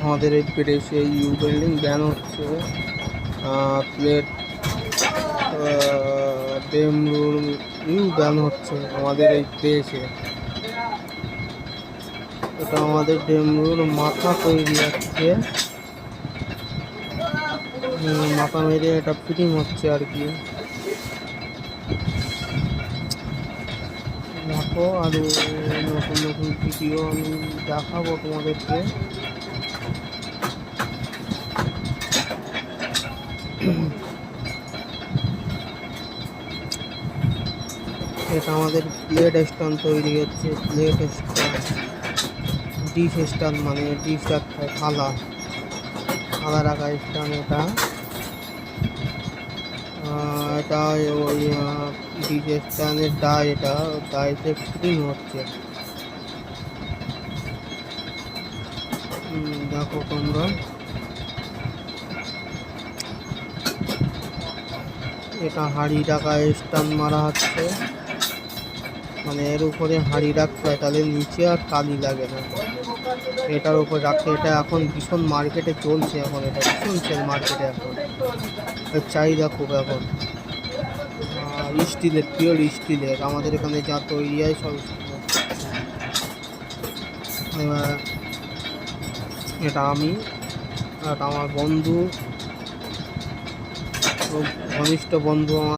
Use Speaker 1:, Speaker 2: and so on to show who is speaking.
Speaker 1: আমাদের এই প্রেসে ইউ বিল্ডিং ব্যান হচ্ছে, প্লেট ডেম রুল ইউ ব্যান হচ্ছে আমাদের এই প্রেসে। এটা আমাদের ডেম রুল মাথা তৈরি হচ্ছে, মাথা মেরে এটা ফিটিং হচ্ছে আর কি। দেখো আরো নতুন নতুন ভিডিও আমি দেখাবো তোমাদেরকে। এটা আমাদের প্লেট স্ট্যান্ড তৈরি হচ্ছে, প্লেট স্ট্যান্ড ডিশ স্ট্যান্ড মানে ডিশ রাখা থালা, থালা রাখা স্ট্যান্ড। এটা ওই ডিশ স্ট্যান্ডের ডাই, এটা ডাইতে ফিটিং হচ্ছে। দেখো তোমরা, এটা হাঁড়ি রাখা স্ট্যান্ড মারা হচ্ছে, মানে এর উপরে হাঁড়ি রাখতে হয়, তাহলে নিচে আর কালি লাগে না। এটার উপর রাখতে, এটা এখন ভীষণ মার্কেটে চলছে, এখন এটা ভীষণ সেল মার্কেটে, এখন এর চাহিদা খুব এখন। স্টিলের, পিওর স্টিলের, আমাদের এখানে যা তৈরি হয় সব স্টিলের। এবার এটা আমি আর আমার বন্ধু, ঘনিষ্ঠ বন্ধু আমার